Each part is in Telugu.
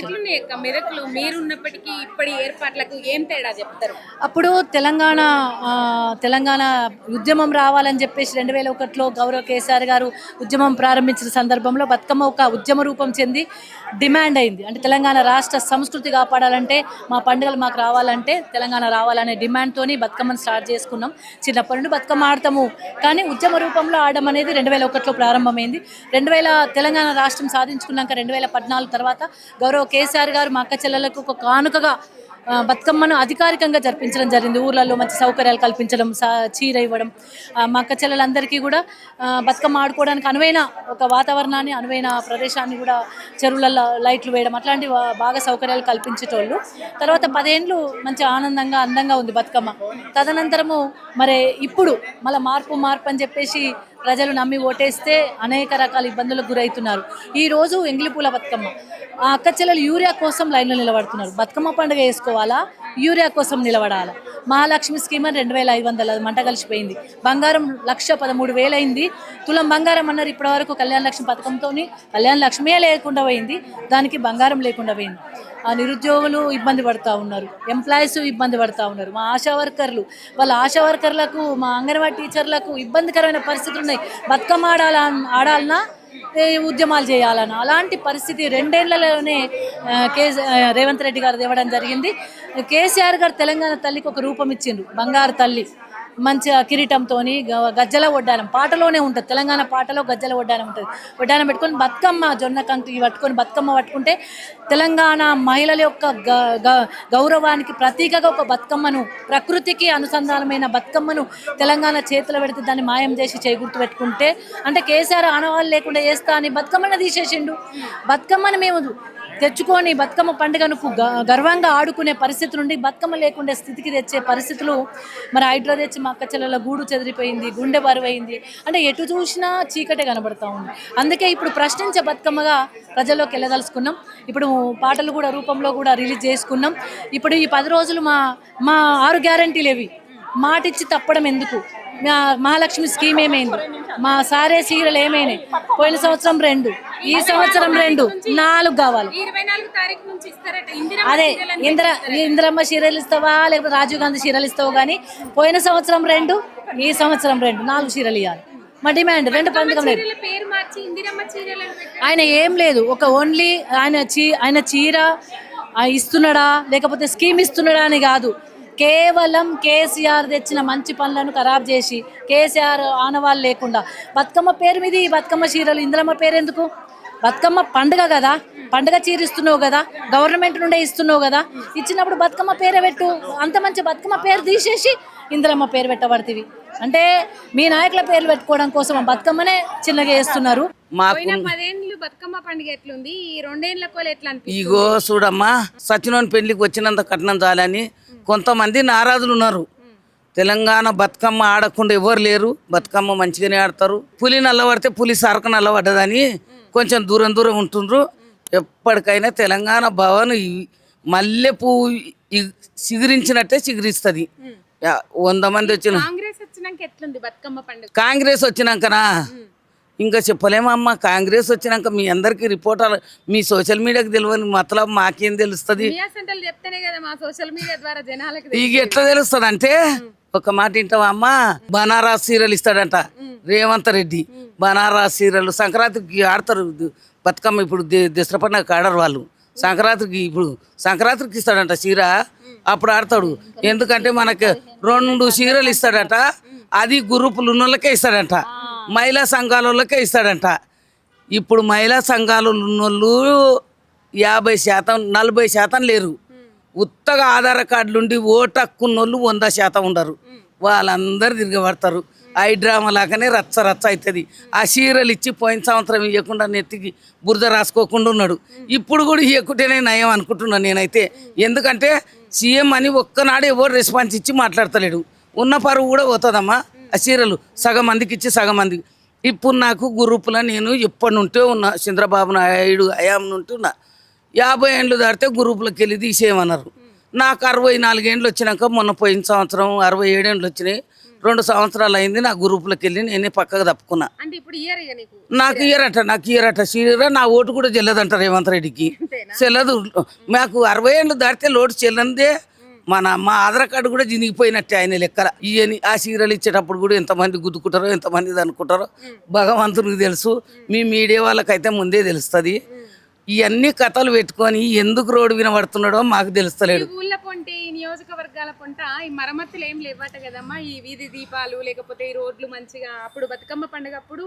ఎట్లున్నాయి అక్క మెదక్లో మీరున్నప్పటికీ ఇప్పటి ఏర్పాట్లకు ఏం తేడా చెప్తారు? అప్పుడు తెలంగాణ ఉద్యమం రావాలని చెప్పేసి 2001లో గౌరవ కేసీఆర్ గారు ఉద్యమం ప్రారంభించిన సందర్భంలో బతుకమ్మ ఒక ఉద్యమ రూపం చెంది డిమాండ్ అయింది. అంటే తెలంగాణ రాష్ట్ర సంస్కృతి కాపాడాలంటే మా పండుగలు మాకు రావాలంటే తెలంగాణ రావాలనే డిమాండ్తోని బతుకమ్మను స్టార్ట్ చేసుకున్నాం. చిన్నప్పటి నుండి బతుకమ్మ ఆడతాము, కానీ ఉద్యమ రూపంలో ఆడడం అనేది 2001లో ప్రారంభమైంది. 2000 తెలంగాణ రాష్ట్రం సాధించుకున్నాక 2014 తర్వాత గౌరవ కేసీఆర్ గారు మా అక్క చెల్లెలకు ఒక కానుకగా బతుకమ్మను అధికారికంగా జరిపించడం జరిగింది. ఊర్లలో మంచి సౌకర్యాలు కల్పించడం, చీర ఇవ్వడం, మా అక్క చెల్లెలందరికీ కూడా బతుకమ్మ ఆడుకోవడానికి అనువైన ఒక వాతావరణాన్ని, అనువైన ప్రదేశాన్ని కూడా చెరువులలో లైట్లు వేయడం, అట్లాంటి బాగా సౌకర్యాలు కల్పించేటోళ్ళు. తర్వాత 10 ఏళ్ళు మంచి ఆనందంగా అందంగా ఉంది బతుకమ్మ. తదనంతరము మరి ఇప్పుడు మళ్ళీ మార్పు అని చెప్పేసి ప్రజలు నమ్మి ఓటేస్తే అనేక రకాల ఇబ్బందులకు గురవుతున్నారు. ఈరోజు ఎంగిలిపూల బతుకమ్మ ఆ అక్క చెల్లెలు యూరియా కోసం లైన్లో నిలబడుతున్నారు. బతుకమ్మ పండుగ వేసుకోవాలా, యూరియా కోసం నిలబడాలా? మహాలక్ష్మి స్కీమ్ అని 2500 మంట కలిసిపోయింది. బంగారం 1,13,000 అయింది. తులం బంగారం అన్నారు. ఇప్పటివరకు కళ్యాణ లక్ష్మి పథకంతో కళ్యాణ లక్ష్మియే లేకుండా పోయింది, దానికి బంగారం లేకుండా పోయింది. ఆ నిరుద్యోగులు ఇబ్బంది పడుతూ ఉన్నారు, ఎంప్లాయీస్ ఇబ్బంది పడుతూ ఉన్నారు, మా ఆశా వర్కర్లకు, మా అంగన్వాడీ టీచర్లకు ఇబ్బందికరమైన పరిస్థితులు ఉన్నాయి. బతుకమ్మ ఆడాలన్నా ఉద్యమాలు చేయాలన్నా అలాంటి పరిస్థితి 2 ఏళ్లలోనే రేవంత్ రెడ్డి గారు తేవడం జరిగింది. కేసీఆర్ గారు తెలంగాణ తల్లికి ఒక రూపం ఇచ్చిండ్రు, బంగారు తల్లి. మంచిగా కిరీటంతో గజ్జల వడ్డానం పాటలోనే ఉంటుంది, తెలంగాణ పాటలో గజ్జల వడ్డానం ఉంటుంది. వడ్డానం పెట్టుకొని బతుకమ్మ జొన్న కంకి పట్టుకొని బతుకమ్మ పట్టుకుంటే తెలంగాణ మహిళల యొక్క గౌరవానికి ప్రతీకగా ఒక బతుకమ్మను, ప్రకృతికి అనుసంధానమైన బతుకమ్మను తెలంగాణ చేతిలో పెడితే దాన్ని మాయం చేసి చేకూర్తు పెట్టుకుంటే, అంటే కేసీఆర్ ఆనవాళ్ళు లేకుండా చేస్తా అని బతుకమ్మను తీసేసిండు. బతుకమ్మను మేము తెచ్చుకొని బతుకమ్మ పండుగను గర్వంగా ఆడుకునే పరిస్థితి నుండి బతుకమ్మ లేకుండే స్థితికి తెచ్చే పరిస్థితులు. మరి హైడ్రా తెచ్చి మా అక్క చెల్లెల గూడు చెదిరిపోయింది, గుండె బరువైంది, అంటే ఎటు చూసినా చీకటే కనబడతా ఉంది. అందుకే ఇప్పుడు ప్రశ్నించే బతుకమ్మగా ప్రజల్లోకి వెళ్ళదలుచుకున్నాం. ఇప్పుడు పాటలు కూడా రూపంలో కూడా రిలీజ్ చేసుకున్నాం. ఇప్పుడు ఈ 10 రోజులు మా 6 గ్యారంటీలు ఏవి, మాటిచ్చి తప్పడం ఎందుకు, మహాలక్ష్మి స్కీమ్ ఏమైంది, మా సారే సీరియల్ ఏమైనాయి, పోయిన సంవత్సరం 2, ఈ సంవత్సరం 2, 4 కావాలి. అదే ఇందిరమ్మ చీరలు ఇస్తావా లేకపోతే రాజీవ్ గాంధీ చీరలు ఇస్తావు, కానీ పోయిన సంవత్సరం 2, ఈ సంవత్సరం 2, 4 చీరలు ఇవ్వాలి. మా డిమాండ్ 2 పండుగ లేదు. ఆయన ఏం లేదు, ఒక ఓన్లీ ఆయన చీర ఇస్తున్నాడా లేకపోతే స్కీమ్ ఇస్తున్నాడా అని కాదు, కేవలం కేసీఆర్ తెచ్చిన మంచి పనులను ఖరాబ్ చేసి కేసీఆర్ ఆనవాళ్ళు లేకుండా బతుకమ్మ పేరు మీద ఈ బతుకమ్మ చీరలు, ఇందిరమ్మ పేరు ఎందుకు? బతుకమ్మ పండుగ కదా, పండుగ చీర ఇస్తున్నావు కదా, గవర్నమెంట్ నుండే ఇస్తున్నావు కదా, ఇచ్చినప్పుడు బతుకమ్మ పేరే పెట్టు. అంత మంచి బతుకమ్మ పేరు తీసేసి ఇందిరమ్మ పేరు పెట్టబడుతుంది. అంటే మీ నాయకుల పేర్లు పెట్టుకోవడం కోసం బతుకమ్మనే చిన్నగా వేస్తున్నారు. బతుకమ్మ పండుగ ఎట్లుంది, ఈ 2 ఏళ్ల ఎట్లా అనిపిస్తుంది? ఇగో చూడమ్మా, సచినోని పెళ్లికి వచ్చినంత కట్నం చాలని కొంతమంది నారాజులు ఉన్నారు. తెలంగాణ బతుకమ్మ ఆడకుండా ఎవరు లేరు, బతుకమ్మ మంచిగానే ఆడతారు. పులి నల్లబడితే పులి సరక నల్లబడ్డదని కొంచెం దూరం ఉంటుండ్రు. ఎప్పటికైనా తెలంగాణ భవన్ మల్లె పువ్వు చిగురించినట్టే చిగురిస్తుంది. 100 మంది వచ్చిన కాంగ్రెస్ వచ్చినాకనా ఇంకా చెప్పలేమమ్మా. కాంగ్రెస్ వచ్చినాక మీ అందరికి రిపోర్టర్, మీ సోషల్ మీడియాకి తెలియని మతలబ్ మాకేం తెలుస్తుంది? ఇక ఎట్లా తెలుస్తుంది అంటే, ఒక మాట వింటావా అమ్మా, బనారస్ సీరియల్ ఇస్తాడంట రేవంత్ రెడ్డి. బనారస్ సీరియల్ సంక్రాంతికి ఆడతారు బతుకమ్మ. ఇప్పుడు దసరా పండుగ ఆడరు వాళ్ళు, సంక్రాంతికి ఇస్తాడంట చీర, అప్పుడు ఆడతాడు. ఎందుకంటే మనకి 2 చీరలు ఇస్తాడట, అది గ్రూపులు ఉన్నోళ్ళకే ఇస్తాడంట, మహిళా సంఘాలకే ఇస్తాడంట. ఇప్పుడు మహిళా సంఘాలు ఉన్నోళ్ళు 50%, 40% లేరు. ఉత్తగా ఆధార్ కార్డులు ఉండి ఓటు హక్కున్నోళ్ళు 100% ఉండరు. వాళ్ళందరూ తిరగబడతారు. ఐ డ్రామా లాగానే రచ్చ అవుతుంది. ఆ చీరలు ఇచ్చి పోయిన సంవత్సరం ఇవ్వకుండా నెత్తికి బురద రాసుకోకుండా ఉన్నాడు. ఇప్పుడు కూడా ఇవ్వకుంటేనే నయం అనుకుంటున్నాను నేనైతే. ఎందుకంటే సీఎం అని ఒక్కనాడు ఎవరు రెస్పాన్స్ ఇచ్చి మాట్లాడతలేడు. ఉన్న పరువు కూడా పోతుందమ్మా. ఆ చీరలు సగం మందికి ఇచ్చి సగం మందికి. ఇప్పుడు నాకు గ్రూపులో నేను ఎప్పటి నుంటే ఉన్నా, చంద్రబాబు నాయుడు హయాం నుండి ఉన్నా. 50 ఏళ్ళు దాటితే గ్రూపులకు వెళ్ళి తీసేయమన్నారు. నాకు 64 ఏళ్ళు వచ్చినాక మొన్న పోయిన సంవత్సరం 67 ఏళ్ళు వచ్చినాయి. 2 సంవత్సరాలు అయింది నా గ్రూపులోకి వెళ్ళి నేనే పక్కకు తప్పుకున్నా. అంటే ఇప్పుడు ఇయర్ ఇక నీకు నాకు ఇయ్యరట చీర నా ఓటు కూడా చెల్లదంట రేవంత్ రెడ్డికి. చెల్లదు. మాకు 60 ఏళ్ళు దాటితే లోటు చెల్లందే. మా ఆధార్ కార్డు కూడా జినిగిపోయినట్టే ఆయన లెక్కల. ఇవని ఆ చీరలు ఇచ్చేటప్పుడు కూడా ఎంతమంది గుద్దుకుంటారో ఎంతమంది అనుకుంటారో భగవంతునికి తెలుసు. మీ మీడియా వాళ్ళకైతే ముందే తెలుస్తుంది. ఇవన్నీ కథలు పెట్టుకొని ఎందుకు రోడ్డు వినబడుతున్నాడో మాకు తెలుస్తలేడు. ఊళ్ళ పొంటి ఈ నియోజకవర్గాల పొంట ఈ మరమ్మతులు ఏం లేవట కదమ్మా. ఈ వీధి దీపాలు లేకపోతే ఈ రోడ్లు మంచిగా అప్పుడు బతుకమ్మ పండుగ అప్పుడు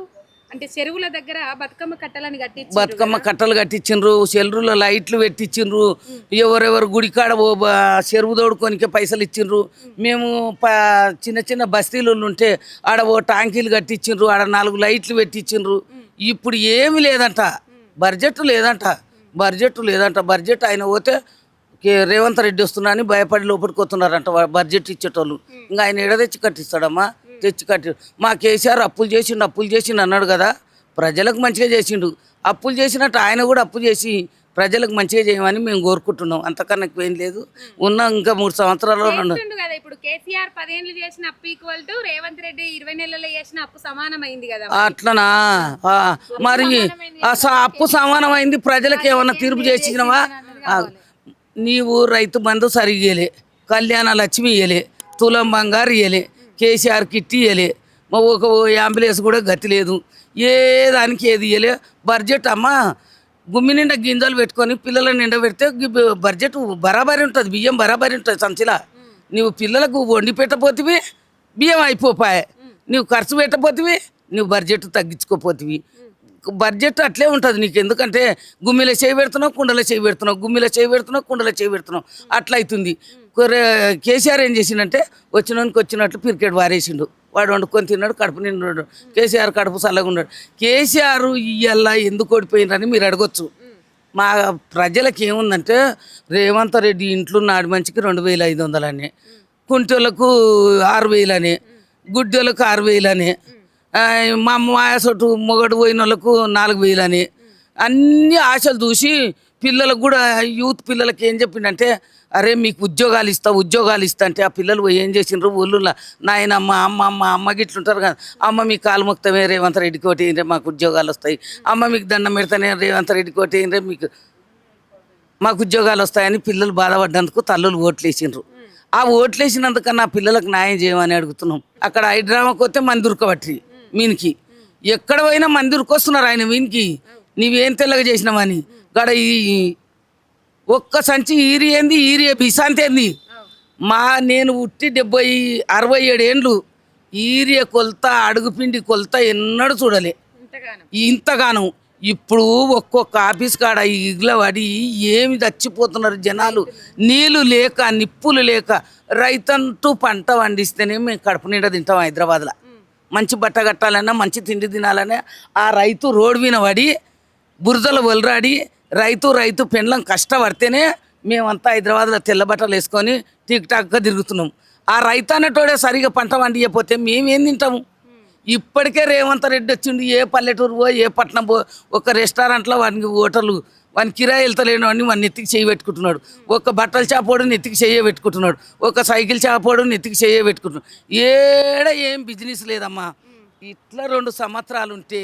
అంటే చెరువుల దగ్గర బతుకమ్మ కట్టలని కట్టించారు. బతుకమ్మ కట్టలు కట్టించిండ్రు, చెరువులో లైట్లు పెట్టించిండ్రు, ఎవరెవరు గుడికాడ చెరువు తోడుకోనికే పైసలు ఇచ్చిండ్రు. మేము చిన్న చిన్న బస్తీలు ఉంటే ఆడ ఓ టాంకీలు కట్టించిండ్రు, ఆడ 4 లైట్లు పెట్టించిండ్రు. ఇప్పుడు ఏమి లేదంట, బడ్జెట్ లేదంట. బడ్జెట్ ఆయన పోతే రేవంత్ రెడ్డి వస్తున్నా అని భయపడి లోపలికి వస్తున్నారంట బడ్జెట్ ఇచ్చేటోళ్ళు. ఇంకా ఆయన ఎడ తెచ్చి కట్టిస్తాడమ్మా, తెచ్చి కట్టి. మా కేసీఆర్ అప్పులు చేసిండు అన్నాడు కదా, ప్రజలకు మంచిగా చేసిండు. అప్పులు చేసినట్టు ఆయన కూడా అప్పు చేసి ప్రజలకు మంచిగా చేయమని మేము కోరుకుంటున్నాం. అంతకన్నా ఏం లేదు. ఉన్న ఇంకా 3 సంవత్సరాలు కదా. ఇప్పుడు కేసీఆర్ 10 ఏళ్ళు చేసిన అప్పు ఈక్వల్ టు రేవంత్ రెడ్డి 20 నెలల్లో చేసిన అప్పు సమానమైంది కదా. అట్లనా? మరి అప్పు సమానమైంది. ప్రజలకు ఏమన్నా తీర్పు చేసినవా? నీవు రైతు బంధు సరిగేలే, కళ్యాణ లక్ష్మి ఇయ్యలే, తులం బంగారు ఇయ్యలే, కేసీఆర్ కిట్ ఇయ్యలే, ఒక అంబులెన్స్ కూడా గతి లేదు. ఏ దానికి ఏది ఇయ్యలే. బడ్జెట్ అమ్మా గుమ్మి నిండా గింజలు పెట్టుకొని పిల్లల నిండా పెడితే బడ్జెట్ బరాబరి ఉంటుంది, బియ్యం బరాబరి ఉంటుంది సంచిలా. నువ్వు పిల్లలకు వండి పెట్టపోతివి, బియ్యం అయిపోపాయి. నువ్వు ఖర్చు పెట్టపోతివి, నువ్వు బడ్జెట్ తగ్గించుకోపోతివి. బడ్జెట్ అట్లే ఉంటుంది నీకు. ఎందుకంటే గుమ్మిలో చేయి పెడుతున్నావు, కుండలో చేయి పెడుతున్నావు, గుమ్మిలో చేయి పెడుతున్నావు, కుండలో చేయి పెడుతున్నావు, అట్లా అవుతుంది. కేసీఆర్ ఏం చేసిండంటే వచ్చినట్లు క్రికెట్ వారేసిండు. వాడు వండుకొని తిన్నాడు, కడుపు నిండు. కేసీఆర్ కడుపు చల్లగా ఉన్నాడు. కేసీఆర్ ఇయ్యల్లా ఎందుకు ఓడిపోయినని మీరు అడగొచ్చు. మా ప్రజలకు ఏముందంటే రేవంత్ రెడ్డి ఇంట్లో నాడు మంచికి 2500 అని, కుంటోళ్ళకు 6000 అని, గుడ్డోళ్ళకు 6000 అని, మా మాయసొట్టు మొగడు పోయిన వాళ్ళకు 4000 అని అన్ని ఆశలు చూసి పిల్లలకు కూడా యూత్ పిల్లలకి ఏం చెప్పిండంటే, అరే మీకు ఉద్యోగాలు ఇస్తా అంటే ఆ పిల్లలు ఏం చేసిండ్రు ఊళ్ళో, నాయన మా అమ్మ గిట్లుంటారు కదా, అమ్మ మీకు కాలు మొక్తమే రేవంత్ రెడ్డికి ఒకటి ఏంటంటే మాకు ఉద్యోగాలు వస్తాయి, అమ్మ మీకు దండం పెడతానే రేవంత్ రెడ్డికి ఒకటి ఏంటంటే మాకు ఉద్యోగాలు వస్తాయని పిల్లలు బాధపడ్డందుకు తల్లులు ఓట్లు వేసిండ్రు. ఆ ఓట్లు వేసినందుకన్నా పిల్లలకు న్యాయం చేయమని అడుగుతున్నాం. అక్కడ హైడ్రామాకి వస్తే మంది ఉరకబట్టి మీనికి ఎక్కడ పోయినా మంది ఉరికొస్తున్నారు ఆయన మీనికి. నీవేం తెల్లగా చేసినావని గడ ఈ ఒక్క సంచి ఈరియా బిశాంతి ఏంది. నేను ఉట్టి 67 ఏండ్లు ఈరియా కొలత అడుగుపిండి కొలత ఎన్నడూ చూడలే ఇంతగానం. ఇప్పుడు ఒక్కొక్క ఆఫీస్ కాడ ఇగ్ల పడి ఏమి చచ్చిపోతున్నారు జనాలు. నీళ్ళు లేక, నిప్పులు లేక. రైతంటూ పంట పండిస్తేనే మేము కడుపు నిండా తింటాం. హైదరాబాద్లో మంచి బట్ట కట్టాలన్నా, మంచి తిండి తినాలన్నా ఆ రైతు రోడ్డు మీద పడి బురదలు ఒలరాడి రైతు పెండ్లం కష్టపడితేనే మేమంతా హైదరాబాద్లో తెల్ల బట్టలు వేసుకొని టిక్ టాక్గా తిరుగుతున్నాం. ఆ రైతు అనేటోడే సరిగా పంట పండియకపోతే మేమేం తింటాము? ఇప్పటికే రేవంత్ రెడ్డి వచ్చిండు. ఏ పల్లెటూరు పో, ఏ పట్టణం పో, ఒక రెస్టారెంట్లో వానికి హోటళ్ళు వాని కిరాయి వెళ్తలేను అని వాడిని నెత్తికి చేయి పెట్టుకుంటున్నాడు. ఒక బట్టల షాపోడు నెత్తికి చెయ్యే పెట్టుకుంటున్నాడు. ఒక సైకిల్ షాపోడు నెత్తికి చెయ్యే పెట్టుకుంటున్నాడు. ఏం బిజినెస్ లేదమ్మా. ఇట్లా 2 సంవత్సరాలు ఉంటే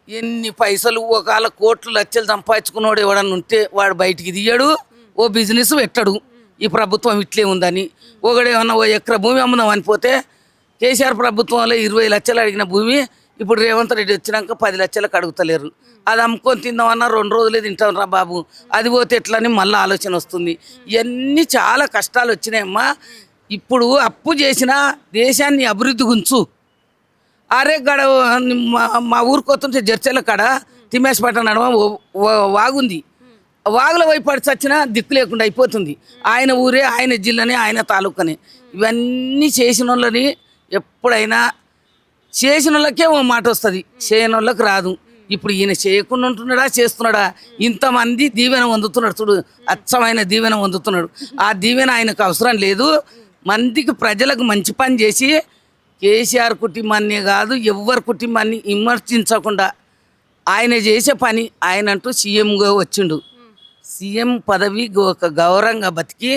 ఎన్ని పైసలు, ఒకవేళ కోట్లు లక్షలు సంపాదించుకున్నాడు ఎవడన్నా ఉంటే వాడు బయటికి తీయడు, ఓ బిజినెస్ పెట్టడు. ఈ ప్రభుత్వం ఇట్లే ఉందని. ఒకడేమన్నా 1 ఎకరా భూమి అమ్ముదాం అనిపోతే కేసీఆర్ ప్రభుత్వంలో 20 లక్షలు అడిగిన భూమి ఇప్పుడు రేవంత్ రెడ్డి వచ్చినాక 10 లక్షలకు అడుగుతలేరు. అది అమ్ముకొని తిందామన్నా 2 రోజులే తింటాం రా బాబు, అది పోతే ఎట్లని మళ్ళీ ఆలోచన వస్తుంది. ఇవన్నీ చాలా కష్టాలు వచ్చినాయమ్మా. ఇప్పుడు అప్పు చేసిన దేశాన్ని అభివృద్ధి గుంచు. అరే గడ మా ఊరికి వస్తుంటే జర్చల కాడ తిమ్మేసిపట్ట నడమ వాగుంది. వాగులో వైపడి చచ్చినా దిక్కు లేకుండా అయిపోతుంది. ఆయన ఊరే, ఆయన జిల్లానే, ఆయన తాలూకానే. ఇవన్నీ చేసిన వాళ్ళని ఎప్పుడైనా చేసిన వాళ్ళకే ఓ మాట వస్తుంది, చేయని వాళ్ళకి రాదు. ఇప్పుడు ఈయన చేయకుండా ఉంటున్నాడా, చేస్తున్నాడా? ఇంతమంది దీవెన పొందుతున్నాడు చూడు, అచ్చమైన దీవెన పొందుతున్నాడు. ఆ దీవెన ఆయనకు అవసరం లేదు. మందికి ప్రజలకు మంచి పని చేసి కేసీఆర్ కుటుంబాన్ని కాదు ఎవరి కుటుంబాన్ని విమర్శించకుండా ఆయన చేసే పని, ఆయన అంటూ సీఎంగా వచ్చిండు. సీఎం పదవి ఒక గౌరవంగా బతికి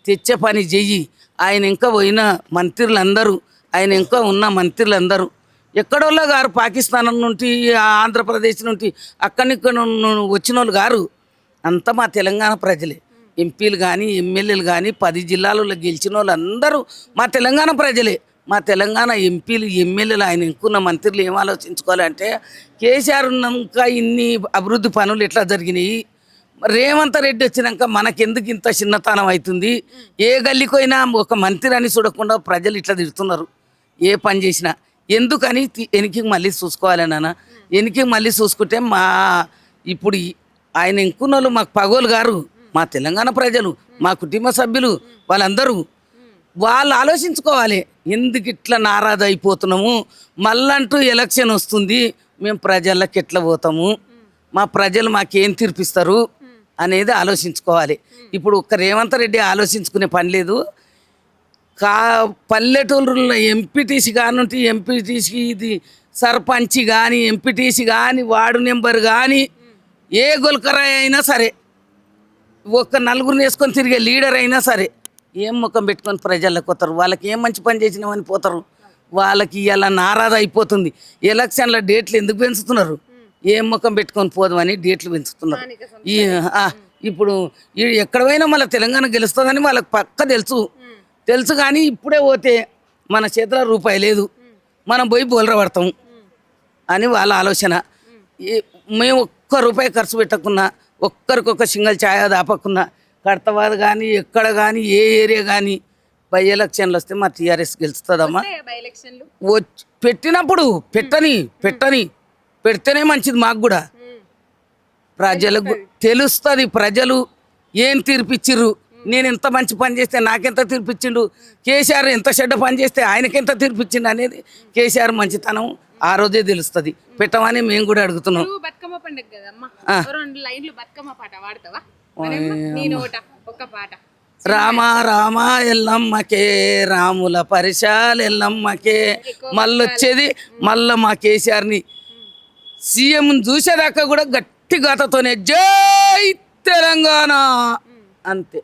తెచ్చే పని చెయ్యి. ఆయన ఇంకా పోయిన మంత్రులందరూ ఆయన ఇంకా ఉన్న మంత్రులందరూ ఎక్కడోళ్ళ గారు పాకిస్తాన్ నుండి ఆంధ్రప్రదేశ్ నుండి అక్కడి వచ్చిన వాళ్ళు గారు అంతా మా తెలంగాణ ప్రజలే. ఎంపీలు కానీ ఎమ్మెల్యేలు కానీ 10 జిల్లాలలో గెలిచిన వాళ్ళు అందరూ మా తెలంగాణ ప్రజలే. మా తెలంగాణ ఎంపీలు ఎమ్మెల్యేలు ఆయన ఇంకున్న మంత్రులు ఏం ఆలోచించుకోవాలంటే కేసీఆర్ ఉన్నాక ఇన్ని అభివృద్ధి పనులు ఎట్లా జరిగినాయి, రేవంత్ రెడ్డి వచ్చినాక మనకెందుకు ఇంత చిన్నతనం అవుతుంది, ఏ గల్లికైనా ఒక మంత్రి అని చూడకుండా ప్రజలు ఇట్లా తిడుతున్నారు ఏ పని చేసినా. ఎందుకని వెనక్కి మళ్ళీ చూసుకోవాలి నాన్న. వెనక్కి మళ్ళీ చూసుకుంటే మా ఇప్పుడు ఆయన ఇంకున్న వాళ్ళు మాకు పగోలు గారు, మా తెలంగాణ ప్రజలు, మా కుటుంబ సభ్యులు వాళ్ళందరూ వాళ్ళు ఆలోచించుకోవాలి. ఎందుకు ఇట్లా నారాజు అయిపోతున్నాము, మళ్ళంటూ ఎలక్షన్ వస్తుంది, మేము ప్రజలకు ఎట్లా పోతాము, మా ప్రజలు మాకేం తీర్పిస్తారు అనేది ఆలోచించుకోవాలి. ఇప్పుడు ఒక్క రేవంత్ రెడ్డి ఆలోచించుకునే పని లేదు. పల్లెటూరులో ఎంపీటీసీ కానుంటే ఎంపీటీసీ ఇది సర్పంచ్ కానీ ఎంపీటీసీ కానీ వార్డు నెంబర్ కానీ ఏ గొల్కరాయ్ అయినా సరే, ఒక్క నలుగురిని వేసుకొని తిరిగే లీడర్ అయినా సరే ఏం ముఖం పెట్టుకొని ప్రజలకు పోతారు, వాళ్ళకి ఏం మంచి పని చేసినామని పోతారు. వాళ్ళకి ఇలా నారాజు అయిపోతుంది. ఎలక్షన్ల డేట్లు ఎందుకు పెంచుతున్నారు, ఏం ముఖం పెట్టుకొని పోదామని డేట్లు పెంచుతున్నారు. ఇప్పుడు ఎక్కడ పోయినా మళ్ళీ తెలంగాణ గెలుస్తుందని వాళ్ళకి పక్క తెలుసు కానీ ఇప్పుడే పోతే మన చేతిలో రూపాయి లేదు, మనం పోయి బోల్ర పడతాం అని వాళ్ళ ఆలోచన. మేము ఒక్క రూపాయి ఖర్చు పెట్టకున్నా, ఒక్కరికొక సింగల్ ఛాయ దాపకున్నా, కడతవాదు కానీ ఎక్కడ కానీ ఏ ఏరియా కానీ బై ఎలక్షన్లు వస్తే మా టీఆర్ఎస్ గెలుస్తుందమ్మా. పెట్టినప్పుడు పెడితేనే మంచిది. మాకు కూడా ప్రజలకు తెలుస్తుంది, ప్రజలు ఏం తీర్పిచ్చిర్రు, నేను ఎంత మంచి పని చేస్తే నాకెంత తీర్పిచ్చిండు, కేసీఆర్ ఎంత చెడ్డ పని చేస్తే ఆయనకెంత తీర్పిచ్చిండు అనేది కేసీఆర్ మంచితనం ఆ రోజే తెలుస్తుంది. పెట్టమని మేము కూడా అడుగుతున్నాం. బతుకమ్మ పండుగ కదమ్మా, 2 లైన్లు బతుకమ్మ పాట పాడతావా? ఒక పాట. రామ రామ ఎల్లమ్మకే రాముల పరిశాల ఎల్లమ్మకే, మళ్ళొచ్చేది మళ్ళా మా కేసీఆర్ని సీఎం చూసేదాకా కూడా గట్టి గాథతోనే జై తెలంగాణ అంతే.